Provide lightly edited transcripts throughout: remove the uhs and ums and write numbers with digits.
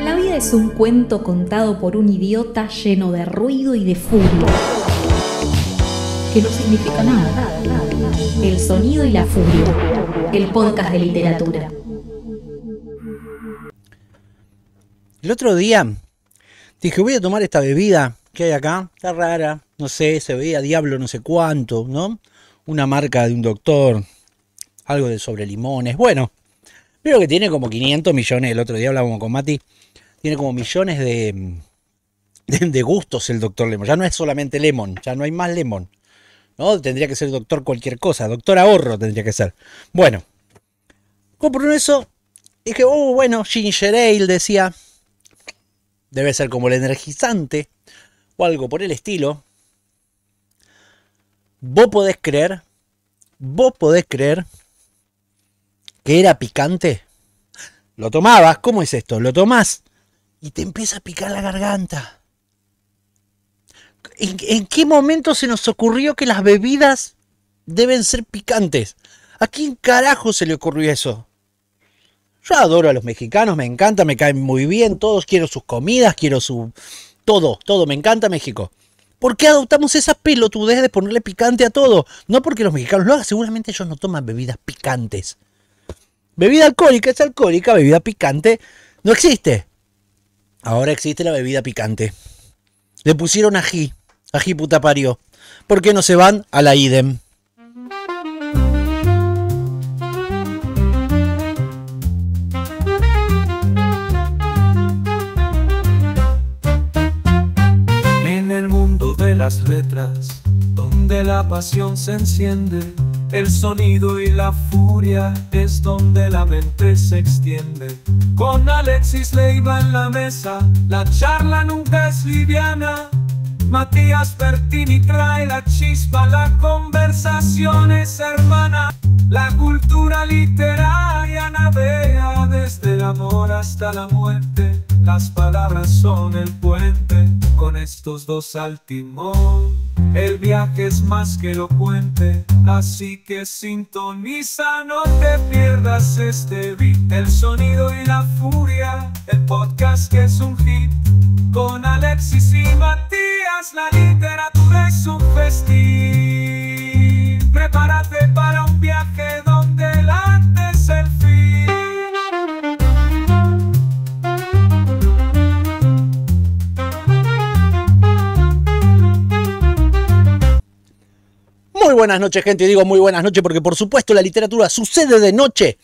La vida es un cuento contado por un idiota lleno de ruido y de furia, que no significa nada. El sonido y la furia, el podcast de literatura. El otro día dije, voy a tomar esta bebida que hay acá, está rara, no sé, se veía diablo no sé cuánto, ¿no? Una marca de un doctor, algo de sobre limones, bueno, veo que tiene como 500 millones, el otro día hablábamos con Mati, tiene como millones de gustos el doctor Lemon, ya no es solamente lemon, ya no hay más lemon, ¿no? Tendría que ser doctor cualquier cosa, doctor ahorro tendría que ser. Bueno, compro eso, dije, oh bueno, ginger ale decía, debe ser como el energizante o algo por el estilo. ¿Vos podés creer que era picante? Lo tomabas, ¿cómo es esto? Lo tomás y te empieza a picar la garganta. ¿En qué momento se nos ocurrió que las bebidas deben ser picantes? ¿A quién carajo se le ocurrió eso? Yo adoro a los mexicanos, me encanta, me caen muy bien, todos quiero sus comidas, quiero su... Todo, me encanta México. ¿Por qué adoptamos esa pelotudez de ponerle picante a todo? No porque los mexicanos lo hagan, seguramente ellos no toman bebidas picantes. Bebida alcohólica es alcohólica, bebida picante no existe. Ahora existe la bebida picante. Le pusieron ají puta parió. ¿Por qué no se van a la idem? Las letras, donde la pasión se enciende, el sonido y la furia es donde la mente se extiende. Con Alexis Leiva en la mesa, la charla nunca es liviana. Matías Bertini trae la chispa, la conversación es hermana. La cultura literaria navega desde el amor hasta la muerte. Las palabras son el puente, con estos dos al timón. El viaje es más que elocuente, así que sintoniza, no te pierdas este beat. El sonido y la furia, el podcast que es un hit. Con Alexis y Matías, la literatura es un festín. Prepárate para un viaje donde el arte es el fin. Muy buenas noches, gente, y digo muy buenas noches porque por supuesto la literatura sucede de noche.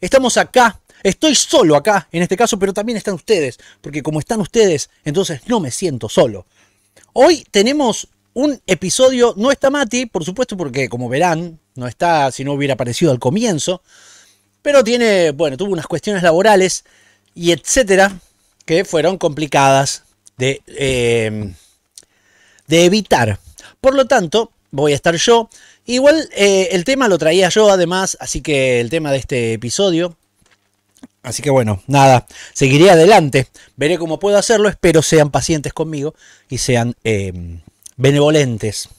Estamos acá, estoy solo acá en este caso, pero también están ustedes, porque como están ustedes, entonces no me siento solo. Hoy tenemos un episodio, no está Mati, por supuesto, porque como verán, no está, si no hubiera aparecido al comienzo, pero tiene, bueno, tuvo unas cuestiones laborales y etcétera, que fueron complicadas de evitar. Por lo tanto, voy a estar yo. Igual el tema lo traía yo además, así que el tema de este episodio. Así que bueno, nada, seguiré adelante. Veré cómo puedo hacerlo, espero sean pacientes conmigo y sean benevolentes.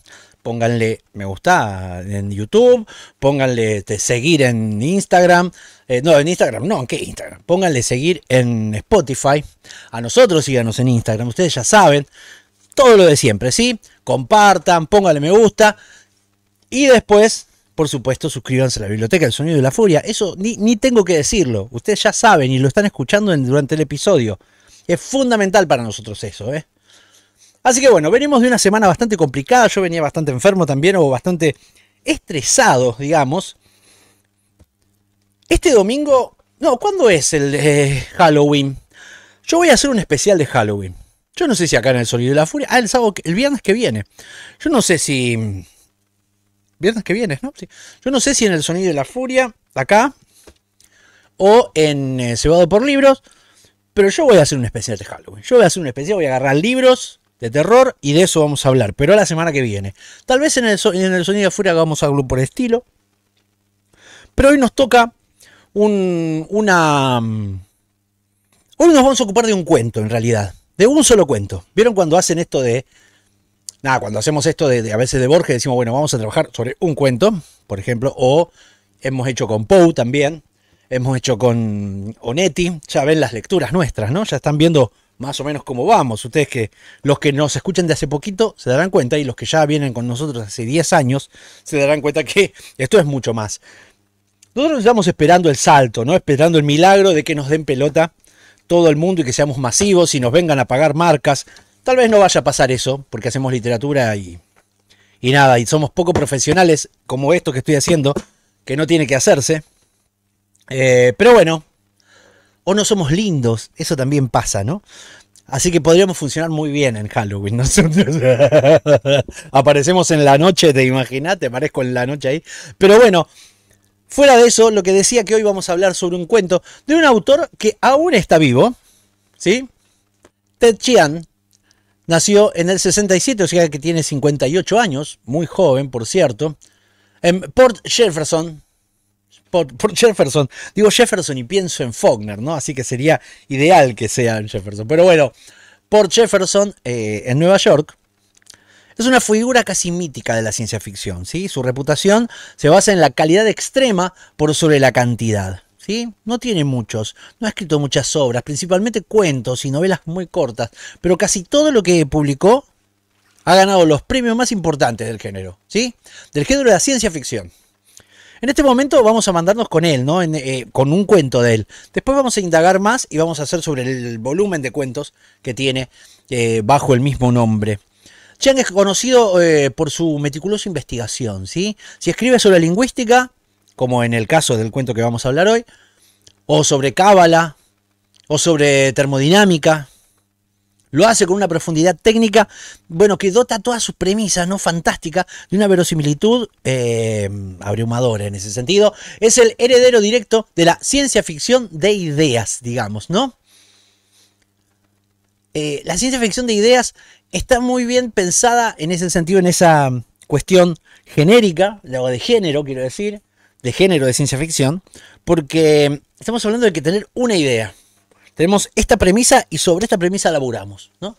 Pónganle me gusta en YouTube, pónganle seguir en Instagram. No, en Instagram no, ¿en qué Instagram? Pónganle seguir en Spotify. A nosotros síganos en Instagram, ustedes ya saben. Todo lo de siempre, ¿sí? Compartan, pónganle me gusta. Y después, por supuesto, suscríbanse a la Biblioteca del Sonido y la Furia. Eso ni tengo que decirlo. Ustedes ya saben y lo están escuchando durante el episodio. Es fundamental para nosotros eso, ¿eh? Así que bueno, venimos de una semana bastante complicada. Yo venía bastante enfermo también, o bastante estresado, digamos. Este domingo... No, ¿cuándo es el Halloween? Yo voy a hacer un especial de Halloween. Yo no sé si acá en el Sonido de la Furia... el sábado, el viernes que viene. Yo no sé si... Viernes que viene, ¿no? Sí. Yo no sé si en el Sonido de la Furia, acá, o en Cebado por Libros, pero yo voy a hacer un especial de Halloween. Yo voy a hacer un especial, voy a agarrar libros de terror y de eso vamos a hablar, pero la semana que viene. Tal vez en el Sonido de la Furia hagamos algo por estilo, pero hoy nos toca Hoy nos vamos a ocupar de un cuento, en realidad. De un solo cuento. ¿Vieron cuando hacen esto de... cuando hacemos esto de a veces de Borges, decimos, bueno, vamos a trabajar sobre un cuento, por ejemplo, o hemos hecho con Poe también, hemos hecho con Onetti, ya ven las lecturas nuestras, ¿no? Ya están viendo más o menos cómo vamos. Ustedes que los que nos escuchan de hace poquito se darán cuenta, y los que ya vienen con nosotros hace 10 años se darán cuenta que esto es mucho más. Nosotros estamos esperando el salto, ¿no? Esperando el milagro de que nos den pelota todo el mundo y que seamos masivos y nos vengan a pagar marcas. Tal vez no vaya a pasar eso, porque hacemos literatura y nada, y somos poco profesionales como esto que estoy haciendo, que no tiene que hacerse. Pero bueno, o no somos lindos, eso también pasa, ¿no? Así que podríamos funcionar muy bien en Halloween, ¿no? Aparecemos en la noche, te imaginas, te aparezco en la noche ahí. Pero bueno, fuera de eso, lo que decía que hoy vamos a hablar sobre un cuento de un autor que aún está vivo, ¿sí? Ted Chiang nació en el 67, o sea que tiene 58 años, muy joven, por cierto, en Port Jefferson. Por Jefferson, digo Jefferson y pienso en Faulkner, ¿no? Así que sería ideal que sea en Jefferson. Pero bueno, Port Jefferson, en Nueva York, es una figura casi mítica de la ciencia ficción, ¿sí? Su reputación se basa en la calidad extrema por sobre la cantidad, ¿sí? No tiene muchos, no ha escrito muchas obras, principalmente cuentos y novelas muy cortas, pero casi todo lo que publicó ha ganado los premios más importantes del género, ¿sí? Del género de la ciencia ficción. En este momento vamos a mandarnos con él, ¿no? Con un cuento de él. Después vamos a indagar más y vamos a hacer sobre el volumen de cuentos que tiene bajo el mismo nombre. Chiang es conocido por su meticulosa investigación, ¿sí? Si escribe sobre lingüística, como en el caso del cuento que vamos a hablar hoy, o sobre cábala, o sobre termodinámica, lo hace con una profundidad técnica, bueno, que dota todas sus premisas, ¿no? Fantástica, de una verosimilitud abrumadora en ese sentido. Es el heredero directo de la ciencia ficción de ideas, digamos, ¿no? La ciencia ficción de ideas está muy bien pensada en ese sentido, en esa cuestión genérica, o de género, quiero decir, de género de ciencia ficción, porque estamos hablando de que tener una idea. Tenemos esta premisa y sobre esta premisa laburamos, ¿no?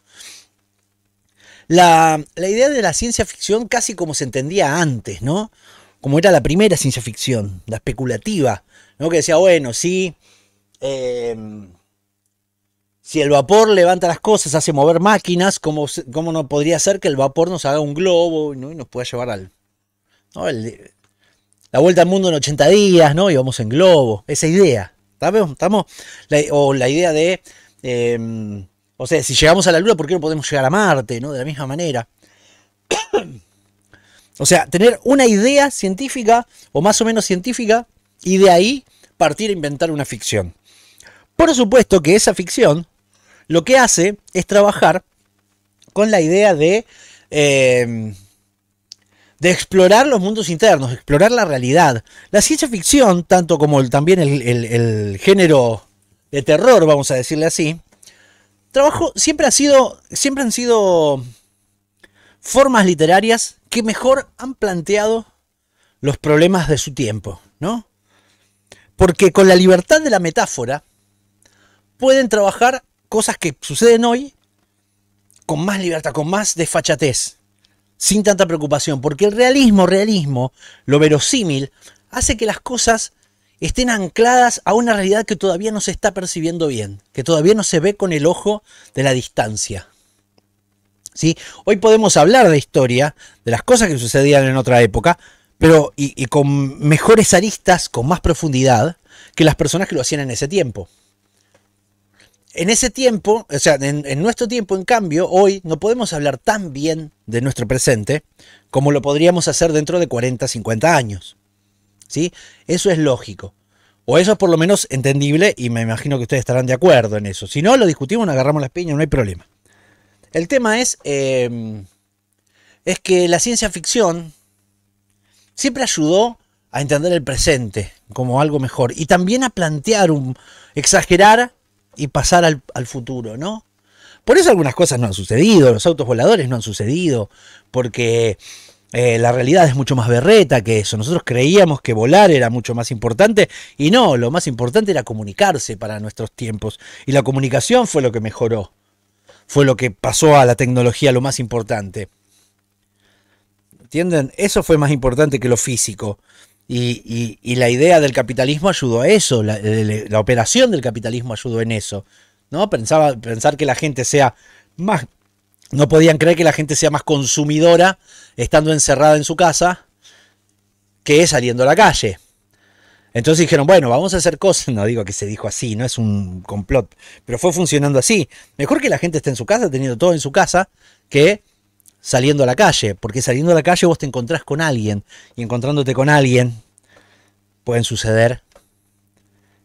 La idea de la ciencia ficción casi como se entendía antes, ¿no? Como era la primera ciencia ficción, la especulativa, ¿no? Que decía, bueno, sí, si el vapor levanta las cosas, hace mover máquinas, ¿cómo no podría ser que el vapor nos haga un globo, ¿no? Y nos pueda llevar al... ¿no? La vuelta al mundo en 80 días, ¿no? Y vamos en globo, esa idea. ¿Estamos? O la idea de, o sea, si llegamos a la Luna, ¿por qué no podemos llegar a Marte? ¿No? De la misma manera. O sea, tener una idea científica, o más o menos científica, y de ahí partir a inventar una ficción. Por supuesto que esa ficción lo que hace es trabajar con la idea de explorar los mundos internos, explorar la realidad. La ciencia ficción, tanto como también el género de terror, vamos a decirle así, siempre han sido formas literarias que mejor han planteado los problemas de su tiempo, ¿no? Porque con la libertad de la metáfora pueden trabajar cosas que suceden hoy con más libertad, con más desfachatez, sin tanta preocupación, porque el realismo, lo verosímil, hace que las cosas estén ancladas a una realidad que todavía no se está percibiendo bien, que todavía no se ve con el ojo de la distancia, ¿sí? Hoy podemos hablar de historia, de las cosas que sucedían en otra época, pero y con mejores aristas, con más profundidad, que las personas que lo hacían en ese tiempo. En ese tiempo, o sea, en nuestro tiempo, en cambio, hoy no podemos hablar tan bien de nuestro presente como lo podríamos hacer dentro de 40, 50 años, ¿sí? Eso es lógico. O eso es por lo menos entendible y me imagino que ustedes estarán de acuerdo en eso. Si no, lo discutimos, nos agarramos las piñas, no hay problema. El tema es que la ciencia ficción siempre ayudó a entender el presente como algo mejor y también a plantear, exagerar y pasar al futuro, ¿no? Por eso algunas cosas no han sucedido, los autos voladores no han sucedido, porque la realidad es mucho más berreta que eso. Nosotros creíamos que volar era mucho más importante y no, lo más importante era comunicarse para nuestros tiempos. Y la comunicación fue lo que mejoró, fue lo que pasó a la tecnología lo más importante. ¿Entienden? Eso fue más importante que lo físico. Y la idea del capitalismo ayudó a eso, la operación del capitalismo ayudó en eso, ¿no? Pensar que la gente sea más, no podían creer que la gente sea más consumidora estando encerrada en su casa que saliendo a la calle. Entonces dijeron, bueno, vamos a hacer cosas, no digo que se dijo así, no es un complot, pero fue funcionando así. Mejor que la gente esté en su casa, teniendo todo en su casa, que saliendo a la calle, porque saliendo a la calle vos te encontrás con alguien, y encontrándote con alguien pueden suceder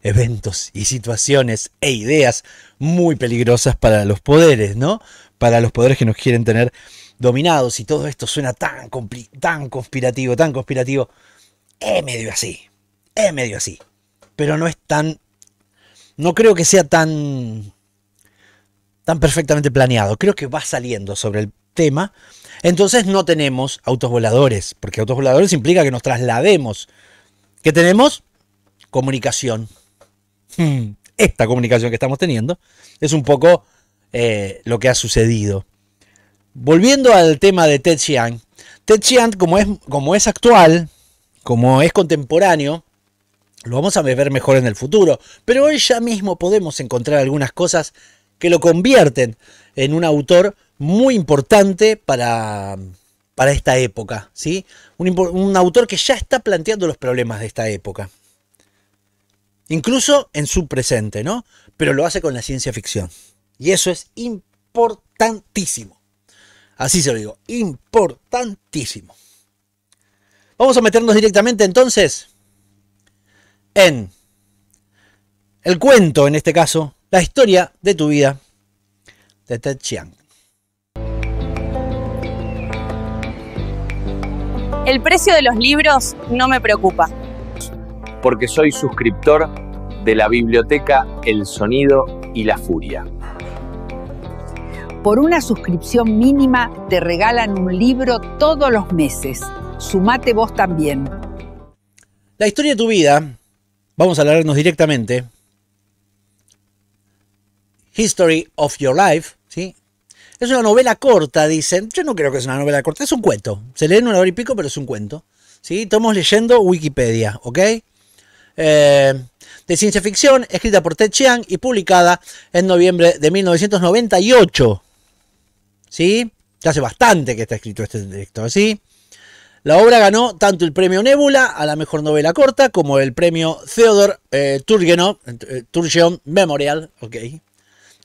eventos y situaciones e ideas muy peligrosas para los poderes, ¿no? Para los poderes que nos quieren tener dominados, y todo esto suena tan conspirativo, es medio así, pero no es tan, no creo que sea tan perfectamente planeado, creo que va saliendo sobre el tema. Entonces no tenemos autos voladores, porque autos voladores implica que nos traslademos. ¿Qué tenemos? Comunicación. Esta comunicación que estamos teniendo es un poco lo que ha sucedido. Volviendo al tema de Ted Chiang. Ted Chiang, como es actual, como es contemporáneo, lo vamos a ver mejor en el futuro. Pero hoy ya mismo podemos encontrar algunas cosas que lo convierten en un autor muy importante para esta época, ¿sí? Un autor que ya está planteando los problemas de esta época. Incluso en su presente, ¿no? Pero lo hace con la ciencia ficción. Y eso es importantísimo. Así se lo digo, importantísimo. Vamos a meternos directamente entonces en el cuento, en este caso, la historia de tu vida, de Ted Chiang. El precio de los libros no me preocupa. Porque soy suscriptor de la biblioteca El Sonido y la Furia. Por una suscripción mínima te regalan un libro todos los meses. Sumate vos también. La historia de tu vida, vamos a hablarnos directamente. History of Your Life, ¿sí? Es una novela corta, dicen. Yo no creo que es una novela corta, es un cuento. Se lee en 1 hora y pico, pero es un cuento, ¿sí? Estamos leyendo Wikipedia, ¿ok? De ciencia ficción, escrita por Ted Chiang y publicada en noviembre de 1998. ¿Sí? Ya hace bastante que está escrito este texto, ¿sí? La obra ganó tanto el premio Nebula a la mejor novela corta como el premio Theodor Turgeon Memorial, ¿ok?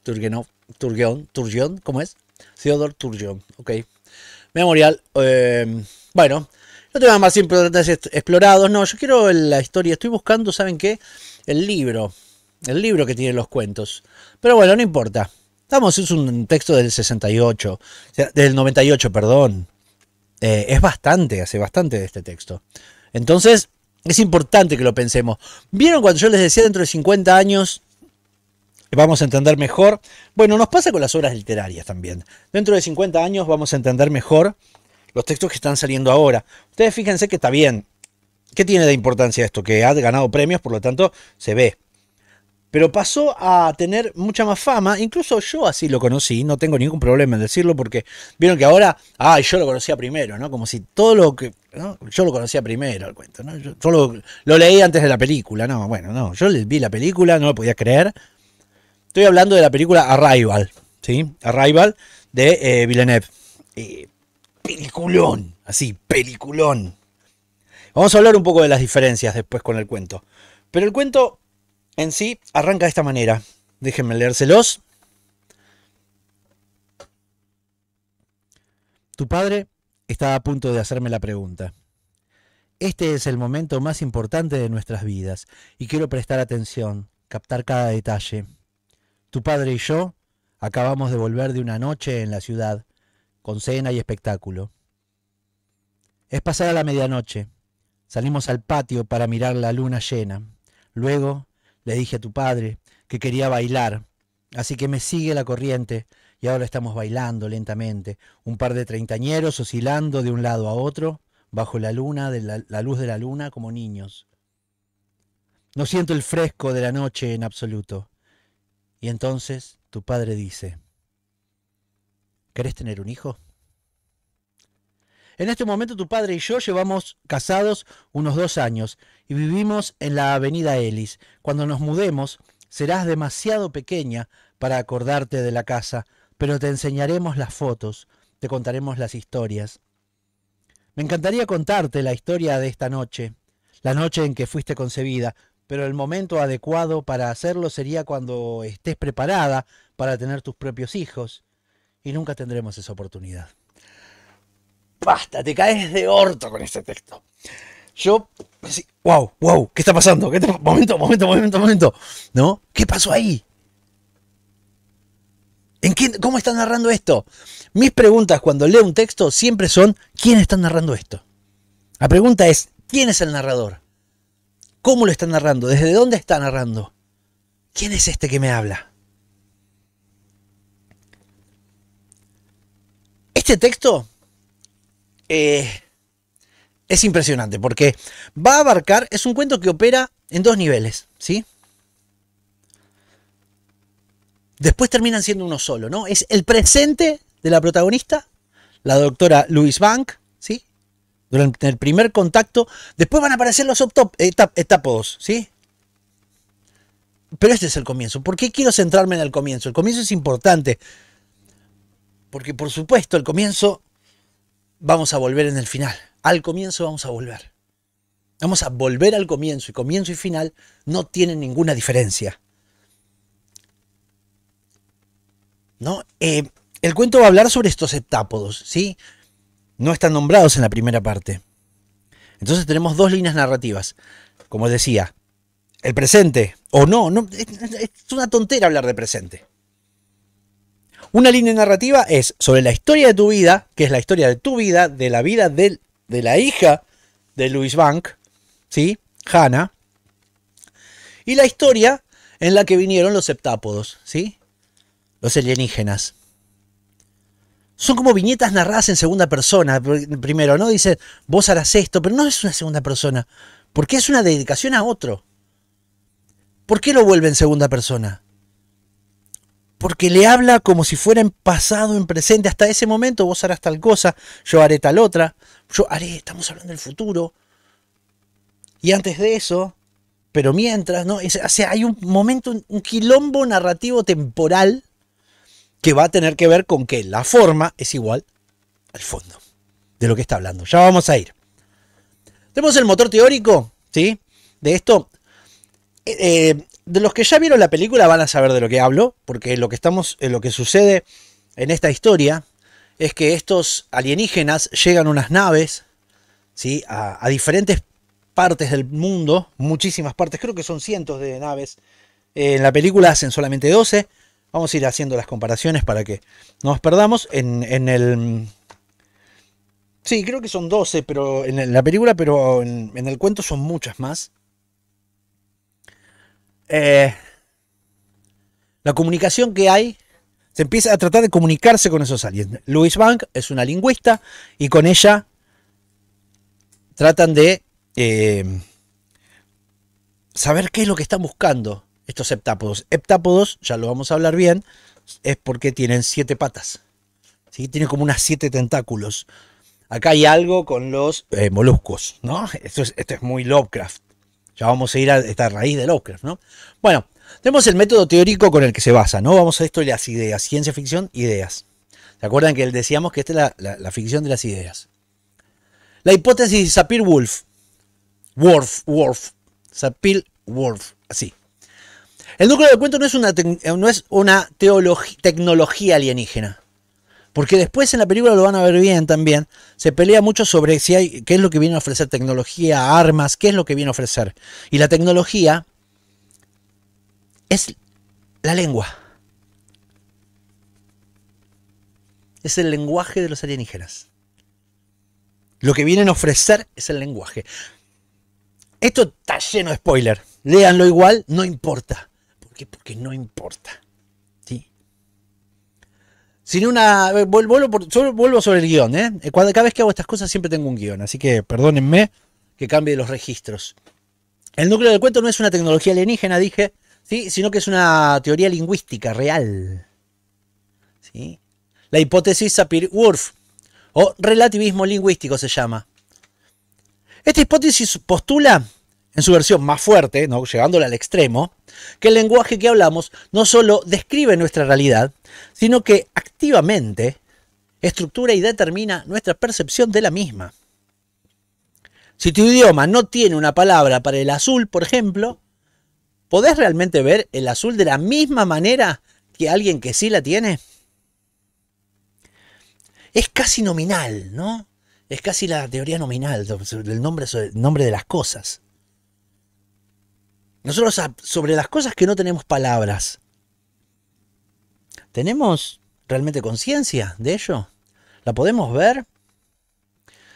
Turgeon, ¿cómo es? Theodor Turgeon, ok. Memorial, bueno, no temas más importantes explorados, no, yo quiero la historia, estoy buscando, ¿saben qué? El libro que tiene los cuentos, pero bueno, no importa. Es un texto del 68, del 98, perdón. Es bastante, hace bastante de este texto. Entonces, es importante que lo pensemos. ¿Vieron cuando yo les decía dentro de 50 años vamos a entender mejor? Bueno, nos pasa con las obras literarias también. Dentro de 50 años vamos a entender mejor los textos que están saliendo ahora. Ustedes fíjense que está bien. ¿Qué tiene de importancia esto? Que ha ganado premios, por lo tanto, se ve. Pero pasó a tener mucha más fama, incluso yo así lo conocí, no tengo ningún problema en decirlo, porque vieron que ahora, yo lo conocía primero, ¿no? Como si todo lo que, ¿no? Yo lo conocía primero, el cuento, ¿no? Yo lo leí antes de la película, no, bueno, no, yo vi la película, no lo podía creer. Estoy hablando de la película Arrival, ¿sí? Arrival de Villeneuve. Peliculón, así, peliculón. Vamos a hablar un poco de las diferencias después con el cuento. Pero el cuento en sí arranca de esta manera. Déjenme leérselos. Tu padre está a punto de hacerme la pregunta. Este es el momento más importante de nuestras vidas y quiero prestar atención, captar cada detalle. Tu padre y yo acabamos de volver de una noche en la ciudad, con cena y espectáculo. Es pasada la medianoche. Salimos al patio para mirar la luna llena. Luego le dije a tu padre que quería bailar, así que me sigue la corriente y ahora estamos bailando lentamente, un par de treintañeros oscilando de un lado a otro, bajo la luna, la luz de la luna, como niños. No siento el fresco de la noche en absoluto. Y entonces tu padre dice, ¿querés tener un hijo? En este momento tu padre y yo llevamos casados unos 2 años y vivimos en la avenida Ellis. Cuando nos mudemos serás demasiado pequeña para acordarte de la casa, pero te enseñaremos las fotos, te contaremos las historias. Me encantaría contarte la historia de esta noche, la noche en que fuiste concebida, pero el momento adecuado para hacerlo sería cuando estés preparada para tener tus propios hijos, y nunca tendremos esa oportunidad. Basta, te caes de orto con este texto. Yo, wow, ¿qué está pasando? Momento. ¿No? ¿Qué pasó ahí? ¿Cómo están narrando esto? Mis preguntas cuando leo un texto siempre son, ¿quién está narrando esto? La pregunta es, ¿quién es el narrador? ¿Cómo lo está narrando? ¿Desde dónde está narrando? ¿Quién es este que me habla? Este texto es impresionante porque va a abarcar, es un cuento que opera en 2 niveles, ¿sí? Después terminan siendo uno solo, ¿no? Es el presente de la protagonista, la doctora Louise Bank, ¿sí? Durante el primer contacto. Después van a aparecer los etápodos, ¿sí? Pero este es el comienzo. ¿Por qué quiero centrarme en el comienzo? El comienzo es importante. Porque, por supuesto, el comienzo vamos a volver en el final. Al comienzo vamos a volver. Vamos a volver al comienzo. Y comienzo y final no tienen ninguna diferencia. ¿No? El cuento va a hablar sobre estos heptápodos, ¿sí? No están nombrados en la primera parte. Entonces tenemos 2 líneas narrativas. Como decía, el presente, o no, es una tontera hablar de presente. Una línea narrativa es sobre la historia de tu vida, que es la historia de tu vida, de la vida de la hija de Louise Bank, ¿sí? Hannah. Y la historia en la que vinieron los heptápodos, ¿sí? Los alienígenas. Son como viñetas narradas en segunda persona. Primero, ¿no? Dice, vos harás esto, pero no es una segunda persona. Porque es una dedicación a otro. ¿Por qué lo vuelve en segunda persona? Porque le habla como si fuera en pasado, en presente. Hasta ese momento vos harás tal cosa, yo haré tal otra. Yo haré, estamos hablando del futuro. Y antes de eso, pero mientras, ¿no? O sea, hay un momento, un quilombo narrativo temporal que va a tener que ver con que la forma es igual al fondo de lo que está hablando. Ya vamos a ir. Tenemos el motor teórico, ¿sí? De esto. De los que ya vieron la película van a saber de lo que hablo, porque lo que sucede en esta historia es que estos alienígenas llegan a unas naves, ¿sí? A diferentes partes del mundo, muchísimas partes, creo que son cientos de naves. En la película hacen solamente 12. Vamos a ir haciendo las comparaciones para que no nos perdamos. Sí, creo que son 12 pero en la película, pero en el cuento son muchas más. La comunicación que hay, se empieza a tratar de comunicarse con esos aliens. Louise Bank es una lingüista y con ella tratan de saber qué es lo que están buscando estos heptápodos. Heptápodos, ya lo vamos a hablar bien, es porque tienen 7 patas. ¿Sí? Tienen como unas 7 tentáculos. Acá hay algo con los moluscos, ¿no? Esto es muy Lovecraft. Ya vamos a ir a esta raíz de Lovecraft, ¿no? Bueno, tenemos el método teórico con el que se basa, ¿no? Vamos a esto de las ideas, ciencia ficción, ideas. ¿Se acuerdan que decíamos que esta es la ficción de las ideas? La hipótesis de Sapir-Whorf. Sapir-Whorf, así. El núcleo del cuento no es una tecnología alienígena. Porque después en la película lo van a ver bien también. Se pelea mucho sobre qué es lo que viene a ofrecer tecnología, armas, qué es lo que viene a ofrecer. Y la tecnología es la lengua. Es el lenguaje de los alienígenas. Lo que vienen a ofrecer es el lenguaje. Esto está lleno de spoiler. Léanlo igual, no importa. ¿Por qué? Porque no importa. ¿Sí? Sin una... Vuelvo sobre el guión, ¿eh? Cada vez que hago estas cosas siempre tengo un guión. Así que perdónenme que cambie los registros. El núcleo del cuento no es una tecnología alienígena, dije, ¿sí? Sino que es una teoría lingüística real. ¿Sí? La hipótesis Sapir-Whorf. o relativismo lingüístico se llama. Esta hipótesis postula, en su versión más fuerte, ¿no?, llevándola al extremo, que el lenguaje que hablamos no solo describe nuestra realidad, sino que activamente estructura y determina nuestra percepción de la misma. Si tu idioma no tiene una palabra para el azul, por ejemplo, ¿podés realmente ver el azul de la misma manera que alguien que sí la tiene? Es casi nominal, ¿no? Es casi la teoría nominal del nombre de las cosas. Nosotros sobre las cosas que no tenemos palabras, ¿tenemos realmente conciencia de ello? ¿La podemos ver?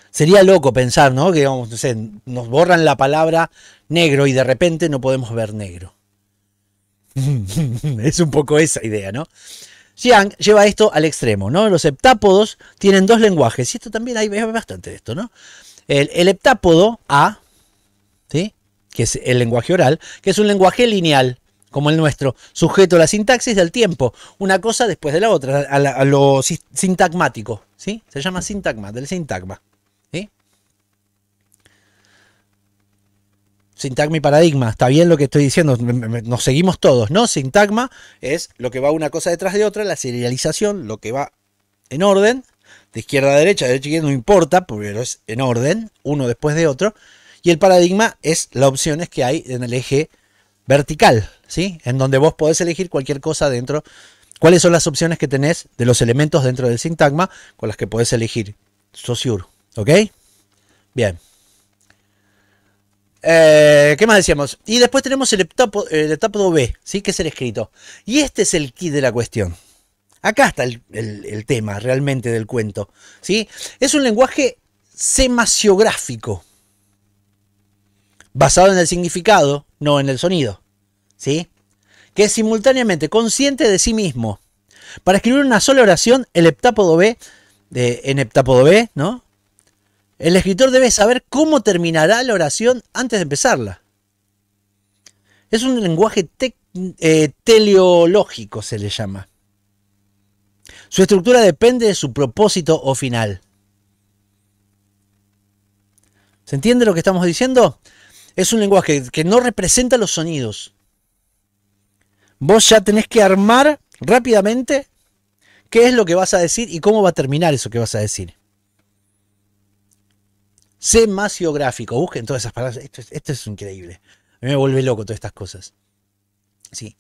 Sería loco pensar, ¿no?, que no sé, nos borran la palabra negro y de repente no podemos ver negro. Es un poco esa idea, ¿no? Xiang lleva esto al extremo, ¿no? Los heptápodos tienen dos lenguajes, y esto también hay bastante de esto, ¿no? El heptápodo A, ¿sí?, que es el lenguaje oral, que es un lenguaje lineal, como el nuestro, sujeto a la sintaxis del tiempo, una cosa después de la otra, a lo sintagmático, ¿sí? Se llama sintagma, del sintagma, ¿sí? Sintagma y paradigma, está bien lo que estoy diciendo, nos seguimos todos, ¿no? Sintagma es lo que va una cosa detrás de otra, la serialización, lo que va en orden, de izquierda a derecha, de derecha a izquierda, no importa, pero es en orden, uno después de otro, y el paradigma es las opciones que hay en el eje vertical, ¿sí?, en donde vos podés elegir cualquier cosa dentro, cuáles son las opciones que tenés de los elementos dentro del sintagma con las que podés elegir. Saussure, ¿ok? Bien. ¿Qué más decíamos? Y después tenemos el heptápodo B, ¿sí?, que es el escrito. Y este es el kit de la cuestión. Acá está el tema realmente del cuento, ¿sí? Es un lenguaje semasiográfico, basado en el significado, no en el sonido, ¿sí?, que es simultáneamente consciente de sí mismo. Para escribir una sola oración, el heptápodo B, en heptápodo B, ¿no?, el escritor debe saber cómo terminará la oración antes de empezarla. Es un lenguaje teleológico, se le llama. Su estructura depende de su propósito o final. ¿Se entiende lo que estamos diciendo? Es un lenguaje que no representa los sonidos. Vos ya tenés que armar rápidamente qué es lo que vas a decir y cómo va a terminar eso que vas a decir. Semasiográfico, busquen todas esas palabras. Esto es increíble. A mí me vuelve loco todas estas cosas. Sí.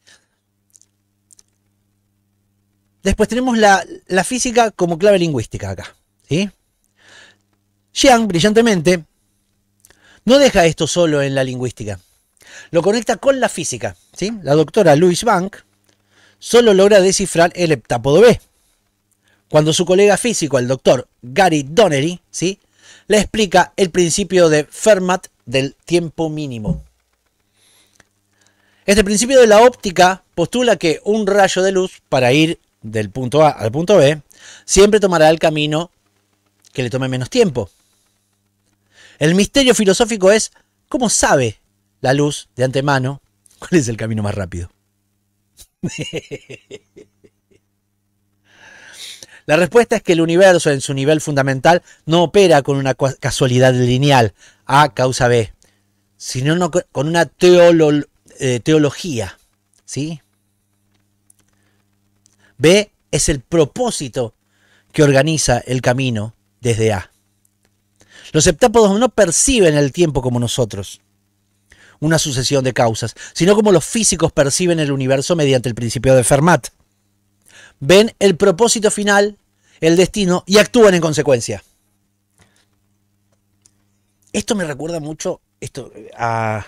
Después tenemos la física como clave lingüística acá, ¿sí? Xiang, brillantemente, no deja esto solo en la lingüística. Lo conecta con la física, ¿sí? La doctora Louise Bank solo logra descifrar el heptápodo B, cuando su colega físico, el doctor Gary Donnery, ¿sí?, le explica el principio de Fermat del tiempo mínimo. Este principio de la óptica postula que un rayo de luz, para ir del punto A al punto B, siempre tomará el camino que le tome menos tiempo. El misterio filosófico es cómo sabe la luz de antemano cuál es el camino más rápido. La respuesta es que el universo en su nivel fundamental no opera con una casualidad lineal, A causa B, sino con una teología, ¿sí? B es el propósito que organiza el camino desde A. Los heptápodos no perciben el tiempo como nosotros, una sucesión de causas, sino como los físicos perciben el universo mediante el principio de Fermat. Ven el propósito final, el destino, y actúan en consecuencia. Esto me recuerda mucho a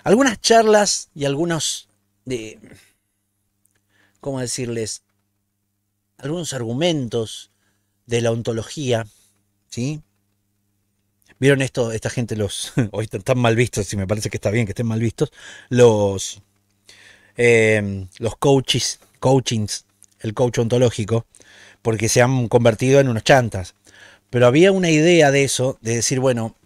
algunas charlas y algunos ¿cómo decirles? Algunos argumentos de la ontología, ¿sí? ¿Vieron esto? Esta gente hoy están mal vistos, y me parece que está bien que estén mal vistos, los coachings, el coach ontológico, porque se han convertido en unos chantas. Pero había una idea de eso, de decir, bueno,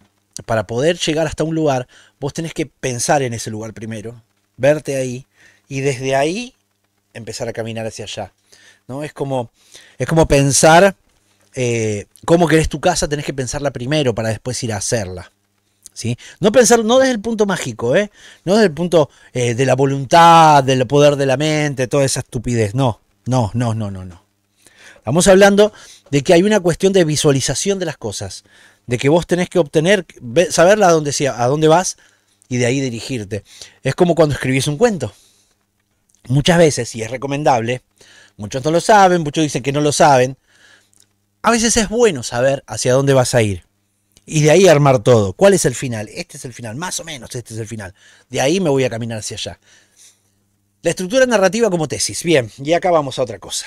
para poder llegar hasta un lugar, vos tenés que pensar en ese lugar primero, verte ahí, y desde ahí empezar a caminar hacia allá. ¿no? Es como pensar cómo querés tu casa, tenés que pensarla primero para después ir a hacerla. ¿Sí? No pensar, no desde el punto mágico, no desde el punto de la voluntad, del poder de la mente, toda esa estupidez. No. Estamos hablando de que hay una cuestión de visualización de las cosas, de que vos tenés que obtener, saber a dónde vas y de ahí dirigirte. Es como cuando escribís un cuento. Muchas veces, y es recomendable, muchos no lo saben, muchos dicen que no lo saben, a veces es bueno saber hacia dónde vas a ir. Y de ahí armar todo. ¿Cuál es el final? Este es el final, más o menos este es el final. De ahí me voy a caminar hacia allá. La estructura narrativa como tesis. Bien, y acá vamos a otra cosa.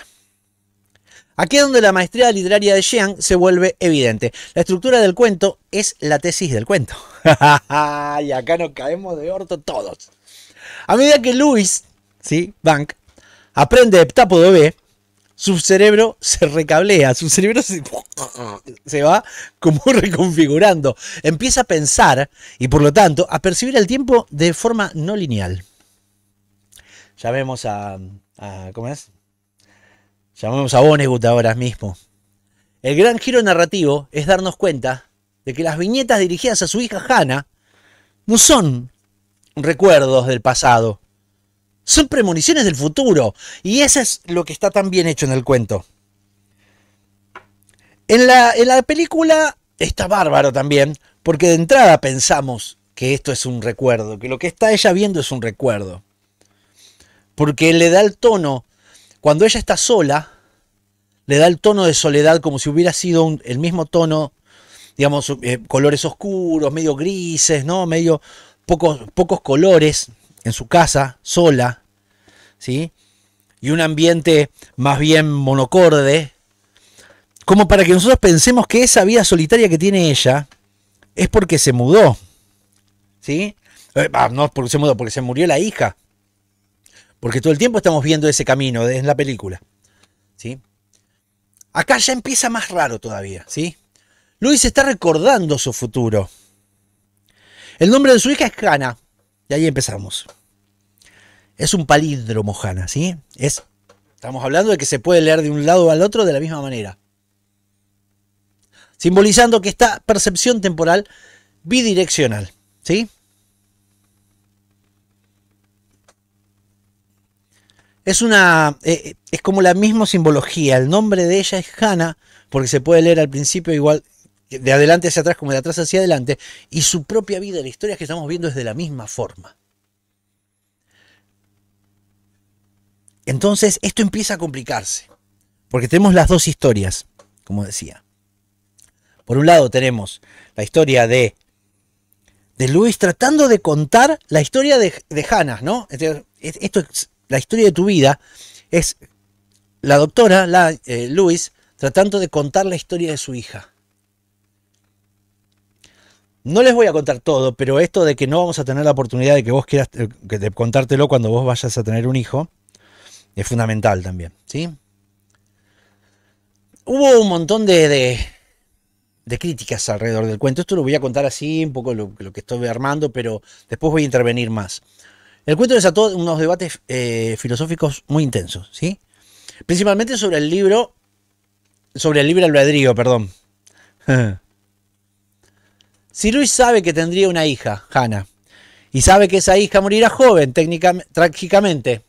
Aquí es donde la maestría literaria de Jean se vuelve evidente. La estructura del cuento es la tesis del cuento. Y acá nos caemos de orto todos. A medida que Louis, ¿sí? Bank, aprende heptápodo B, su cerebro se recablea, su cerebro se va como reconfigurando. Empieza a pensar y por lo tanto a percibir el tiempo de forma no lineal. Llamemos ¿cómo es? Llamemos a Vonnegut ahora mismo. El gran giro narrativo es darnos cuenta de que las viñetas dirigidas a su hija Hannah no son recuerdos del pasado. Son premoniciones del futuro. Y eso es lo que está tan bien hecho en el cuento. En la película está bárbaro también. Porque de entrada pensamos que esto es un recuerdo. Que lo que está ella viendo es un recuerdo. Porque le da el tono. Cuando ella está sola, le da el tono de soledad como si hubiera sido el mismo tono. Digamos, colores oscuros, medio grises, ¿no? Medio pocos colores. En su casa, sola, ¿sí? Y un ambiente más bien monocorde, como para que nosotros pensemos que esa vida solitaria que tiene ella es porque se mudó, ¿sí? No porque se mudó, porque se murió la hija. Porque todo el tiempo estamos viendo ese camino en la película, ¿sí? Acá ya empieza más raro todavía, ¿sí? Louis está recordando su futuro. El nombre de su hija es Hannah. Y ahí empezamos. Es un palíndromo, Hannah, ¿sí? Estamos hablando de que se puede leer de un lado al otro de la misma manera. Simbolizando que esta percepción temporal bidireccional, ¿sí? Es como la misma simbología. El nombre de ella es Hannah, porque se puede leer al principio igual de adelante hacia atrás como de atrás hacia adelante, y su propia vida, la historia que estamos viendo es de la misma forma. Entonces esto empieza a complicarse, porque tenemos las dos historias, como decía. Por un lado tenemos la historia de Louis tratando de contar la historia de Hannah, ¿no? Esto es la historia de tu vida, es la doctora, Louis, tratando de contar la historia de su hija. No les voy a contar todo, pero esto de que no vamos a tener la oportunidad de que vos quieras de contártelo cuando vos vayas a tener un hijo, es fundamental también, ¿sí? Hubo un montón de críticas alrededor del cuento. Esto lo voy a contar así, un poco lo que estoy armando, pero después voy a intervenir más. El cuento desató unos debates filosóficos muy intensos, ¿sí? Principalmente sobre el libre albedrío, perdón. Si Louis sabe que tendría una hija, Hannah, y sabe que esa hija morirá joven, trágicamente,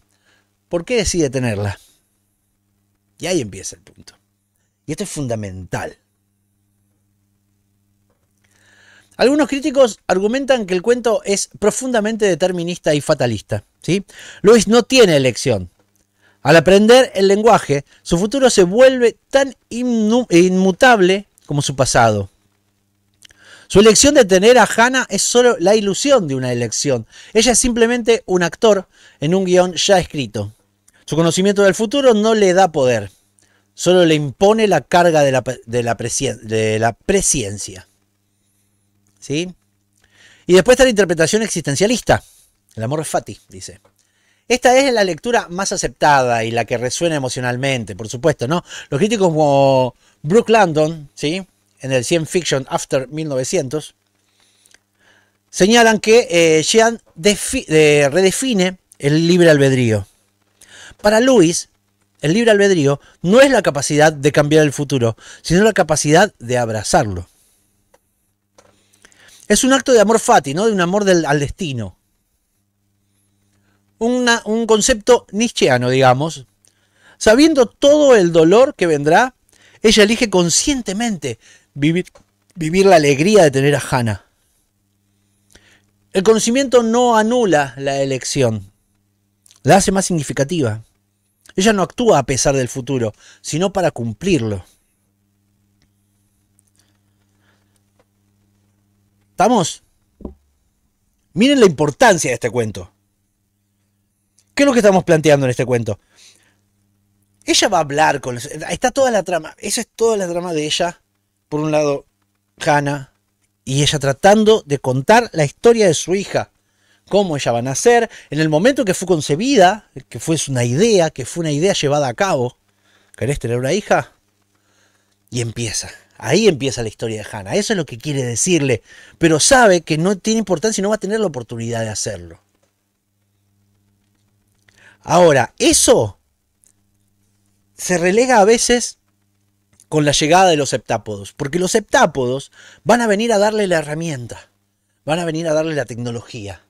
¿por qué decide tenerla? Y ahí empieza el punto. Y esto es fundamental. Algunos críticos argumentan que el cuento es profundamente determinista y fatalista, ¿sí? Louis no tiene elección. Al aprender el lenguaje, su futuro se vuelve tan inmutable como su pasado. Su elección de tener a Hannah es solo la ilusión de una elección. Ella es simplemente un actor en un guión ya escrito. Su conocimiento del futuro no le da poder. Solo le impone la carga de la presciencia. ¿Sí? Y después está la interpretación existencialista. El amor fati, dice. Esta es la lectura más aceptada y la que resuena emocionalmente, por supuesto, ¿no? Los críticos como Brooke Landon, ¿sí? En el Science Fiction After 1900, señalan que Jean redefine el libre albedrío. Para Louis, el libre albedrío no es la capacidad de cambiar el futuro, sino la capacidad de abrazarlo. Es un acto de amor fati, ¿no? De un amor al destino. Un concepto nietzscheano, digamos. Sabiendo todo el dolor que vendrá, ella elige conscientemente vivir la alegría de tener a Hannah. El conocimiento no anula la elección, la hace más significativa. Ella no actúa a pesar del futuro, sino para cumplirlo. ¿Estamos? Miren la importancia de este cuento. ¿Qué es lo que estamos planteando en este cuento? Ella va a hablar con... Está toda la trama. Esa es toda la trama de ella. Por un lado, Hannah. Y ella tratando de contar la historia de su hija. Cómo ella va a nacer. En el momento que fue concebida. Que fue una idea llevada a cabo. ¿Querés tener una hija? Y empieza. Ahí empieza la historia de Hannah. Eso es lo que quiere decirle. Pero sabe que no tiene importancia y no va a tener la oportunidad de hacerlo. Ahora, eso se relega a veces con la llegada de los heptápodos. Porque los heptápodos van a venir a darle la herramienta. Van a venir a darle la tecnología.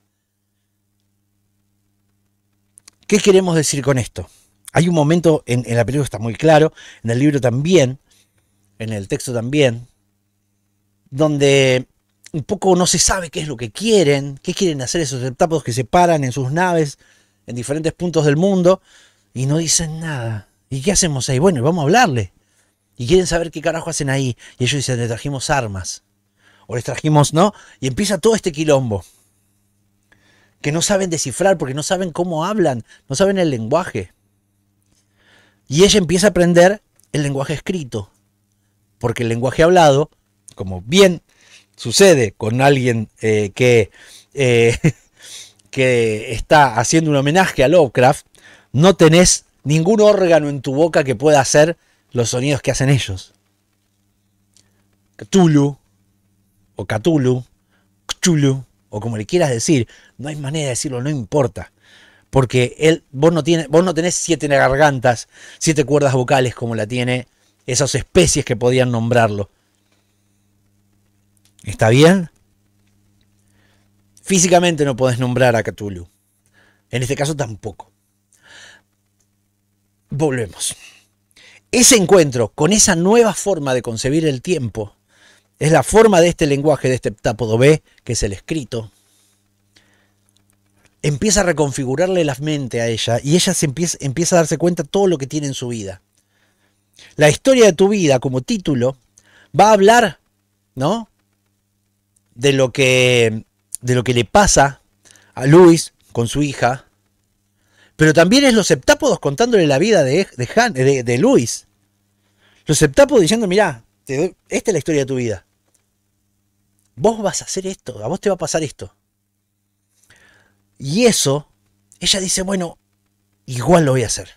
¿Qué queremos decir con esto? Hay un momento en la película que está muy claro. En el libro también. En el texto también. Donde un poco no se sabe qué es lo que quieren. ¿Qué quieren hacer esos heptápodos que se paran en sus naves en diferentes puntos del mundo y no dicen nada? ¿Y qué hacemos ahí? Bueno, vamos a hablarle. Y quieren saber qué carajo hacen ahí. Y ellos dicen, les trajimos armas. O les trajimos, ¿no? Y empieza todo este quilombo. Que no saben descifrar porque no saben cómo hablan. No saben el lenguaje. Y ella empieza a aprender el lenguaje escrito. Porque el lenguaje hablado, como bien sucede con alguien que está haciendo un homenaje a Lovecraft, no tenés ningún órgano en tu boca que pueda hacer los sonidos que hacen ellos. Cthulhu, o Cthulhu, Cthulhu, o como le quieras decir, no hay manera de decirlo, no importa. Porque vos no tenés 7 gargantas, 7 cuerdas vocales como la tiene esas especies que podían nombrarlo. ¿Está bien? Físicamente no podés nombrar a Cthulhu. En este caso tampoco. Volvemos. Ese encuentro con esa nueva forma de concebir el tiempo es la forma de este lenguaje, de este heptápodo B, que es el escrito. Empieza a reconfigurarle la mente a ella y ella empieza a darse cuenta de todo lo que tiene en su vida. La historia de tu vida, como título, va a hablar, ¿no?, de lo que le pasa a Luis con su hija, pero también es los heptápodos contándole la vida de Luis. Los heptápodos diciendo, mirá, esta es la historia de tu vida. Vos vas a hacer esto, a vos te va a pasar esto. Y eso, ella dice, bueno, igual lo voy a hacer.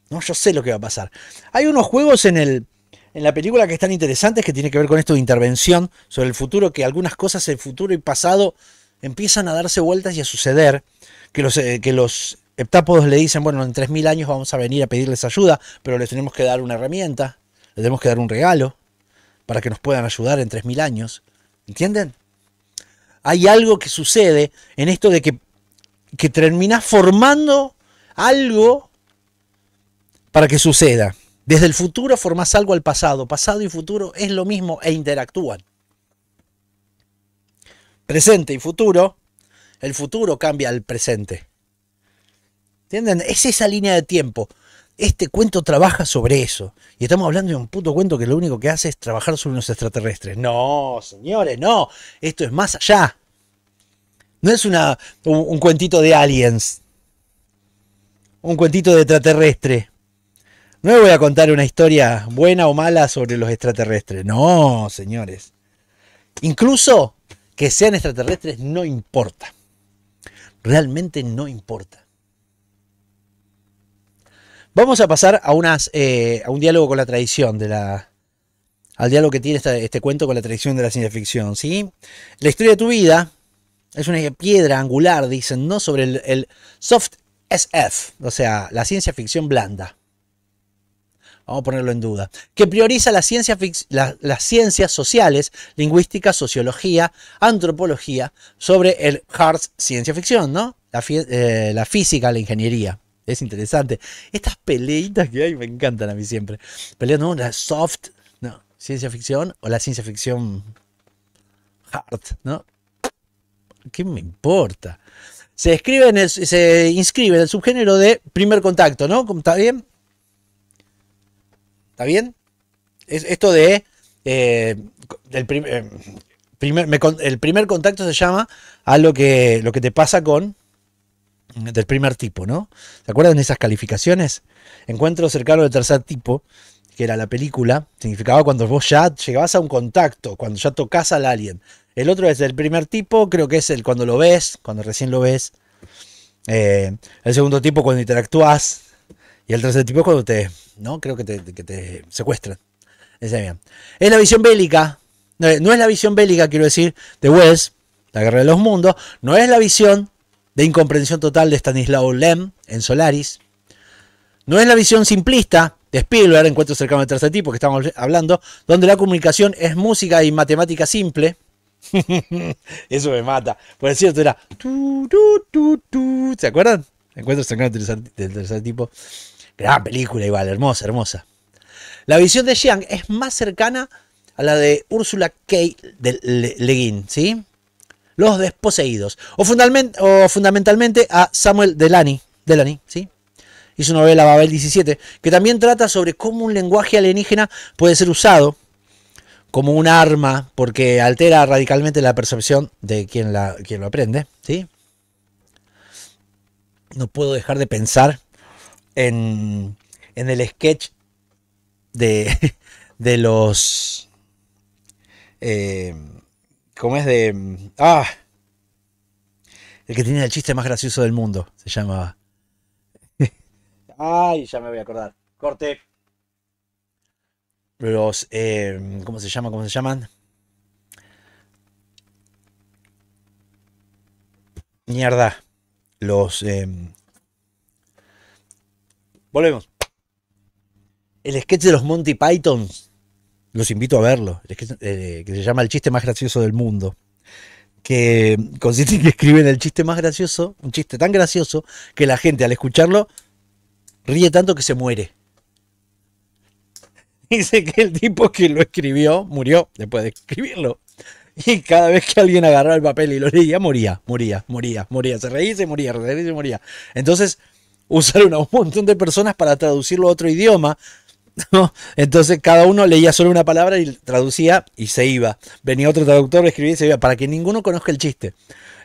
No, yo sé lo que va a pasar. Hay unos juegos en la película que están interesantes, que tiene que ver con esto de intervención sobre el futuro, que algunas cosas del futuro y pasado empiezan a darse vueltas y a suceder, que los heptápodos le dicen, bueno, en 3000 años vamos a venir a pedirles ayuda, pero les tenemos que dar una herramienta, les tenemos que dar un regalo para que nos puedan ayudar en 3000 años. ¿Entienden? Hay algo que sucede en esto de que terminás formando algo para que suceda. Desde el futuro formás algo al pasado. Pasado y futuro es lo mismo e interactúan. Presente y futuro. El futuro cambia al presente. ¿Entienden? Es esa línea de tiempo. Este cuento trabaja sobre eso. Y estamos hablando de un puto cuento que lo único que hace es trabajar sobre unos extraterrestres. No, señores, no. Esto es más allá. No es un cuentito de aliens. Un cuentito de extraterrestre. No les voy a contar una historia buena o mala sobre los extraterrestres. No, señores. Incluso que sean extraterrestres no importa. Realmente no importa. Vamos a pasar a un diálogo con la tradición al diálogo que tiene este cuento con la tradición de la ciencia ficción, ¿sí? La historia de tu vida es una piedra angular, dicen, ¿no?, sobre el soft SF, o sea, la ciencia ficción blanda. vamos a ponerlo en duda, que prioriza las ciencias sociales, lingüística, sociología, antropología, sobre el hard ciencia ficción, ¿no? La física, la ingeniería. Es interesante. Estas peleitas que hay me encantan a mí siempre. Peleas, ¿no? La soft, no, ciencia ficción o la ciencia ficción hard, ¿no? ¿Qué me importa? Se inscribe en el subgénero de primer contacto, ¿no? ¿Está bien? ¿Está bien? Es esto de el primer contacto se llama a lo que te pasa con del primer tipo, ¿no? ¿Se acuerdan de esas calificaciones? Encuentro cercano del tercer tipo, que era la película, significaba cuando vos ya llegabas a un contacto, cuando ya tocas al alien. El otro es el primer tipo, creo que es el cuando lo ves, cuando recién lo ves. El segundo tipo cuando interactúas. Y el tercer tipo es cuando ¿no? Creo que te secuestran. Es la visión bélica. No es la visión bélica, quiero decir, de Wells, La Guerra de los Mundos. No es la visión de incomprensión total de Stanislaw Lem en Solaris. No es la visión simplista de Spielberg, Encuentro cercano del tercer tipo, que estamos hablando, donde la comunicación es música y matemática simple. Eso me mata. Por cierto, era ¿se acuerdan? Encuentro cercano del tercer tipo. Gran película igual, hermosa, hermosa. La visión de Chiang es más cercana a la de Ursula K. Le Guin, ¿sí? Los desposeídos. O fundamentalmente a Samuel Delany, ¿sí? Y su novela Babel 17, que también trata sobre cómo un lenguaje alienígena puede ser usado como un arma, porque altera radicalmente la percepción de quien lo aprende, ¿sí? No puedo dejar de pensar en el sketch de los... ¿cómo es de...? El que tiene el chiste más gracioso del mundo, se llamaba. Ay, ya me voy a acordar. Corte. Los... ¿cómo se llaman? Mierda. Los... Volvemos. El sketch de los Monty Pythons. Los invito a verlo. El sketch, que se llama El chiste más gracioso del mundo. Que consiste en que escriben el chiste más gracioso. Un chiste tan gracioso que la gente al escucharlo ríe tanto que se muere. Dice que el tipo que lo escribió murió después de escribirlo. Y cada vez que alguien agarraba el papel y lo leía, moría. Se reía y se moría. Entonces usaron a un montón de personas para traducirlo a otro idioma, ¿no? Entonces cada uno leía solo una palabra y traducía y se iba. Venía otro traductor, escribía y se iba, para que ninguno conozca el chiste.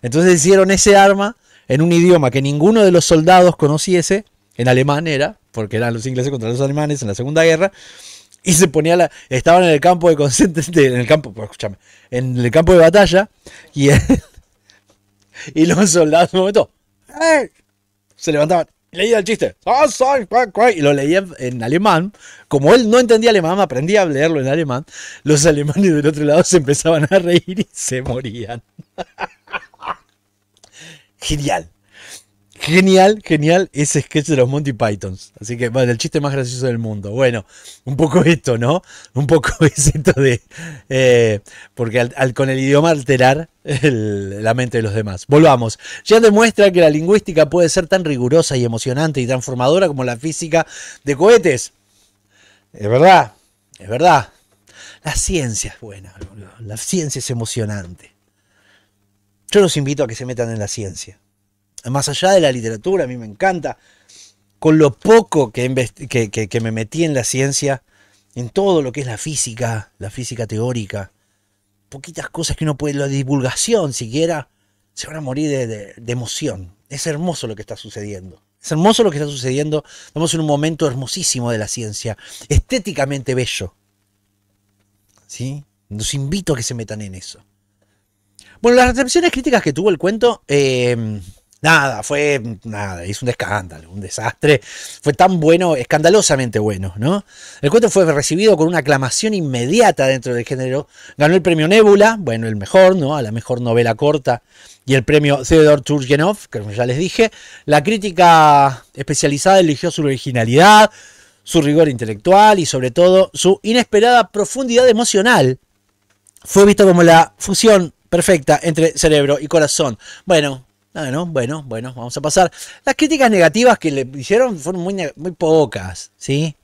Entonces hicieron ese arma en un idioma que ninguno de los soldados conociese. En alemán era, porque eran los ingleses contra los alemanes en la Segunda Guerra. Y se ponía estaban en el campo de concentración, en el campo de batalla, y los soldados en un momento se levantaban, leía el chiste, y lo leían en alemán. Como él no entendía alemán, aprendía a leerlo en alemán. Los alemanes del otro lado se empezaban a reír y se morían. Genial ese sketch de los Monty Pythons. Así que, bueno, el chiste más gracioso del mundo. Bueno, un poco esto, ¿no? Un poco es esto de... porque con el idioma alterar la mente de los demás. Volvamos. Ya demuestra que la lingüística puede ser tan rigurosa y emocionante y transformadora como la física de cohetes. Es verdad. La ciencia es buena. La ciencia es emocionante. Yo los invito a que se metan en la ciencia. Más allá de la literatura, a mí me encanta. Con lo poco que me metí en la ciencia, en todo lo que es la física teórica, poquitas cosas que uno puede, la divulgación siquiera, se van a morir de emoción. Es hermoso lo que está sucediendo. Estamos en un momento hermosísimo de la ciencia, estéticamente bello. ¿Sí? Los invito a que se metan en eso. Bueno, las recepciones críticas que tuvo el cuento... es un escándalo, un desastre. Fue tan bueno, escandalosamente bueno, ¿no? El cuento fue recibido con una aclamación inmediata dentro del género. Ganó el premio Nebula, bueno, el mejor, ¿no? A la mejor novela corta. Y el premio Theodor Turgenev, que como ya les dije. La crítica especializada eligió su originalidad, su rigor intelectual y sobre todo su inesperada profundidad emocional. Fue visto como la fusión perfecta entre cerebro y corazón. Bueno, vamos a pasar. Las críticas negativas que le hicieron fueron muy pocas, ¿sí?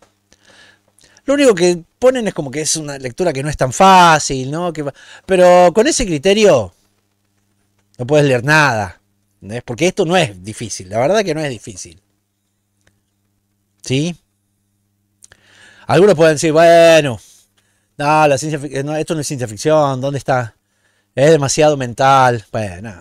Lo único que ponen es como que es una lectura que no es tan fácil, ¿no? Pero con ese criterio no puedes leer nada, ¿entendés? Porque esto no es difícil, la verdad que no es difícil. ¿Sí? Algunos pueden decir, bueno, no, esto no es ciencia ficción, ¿dónde está? Es demasiado mental. Bueno,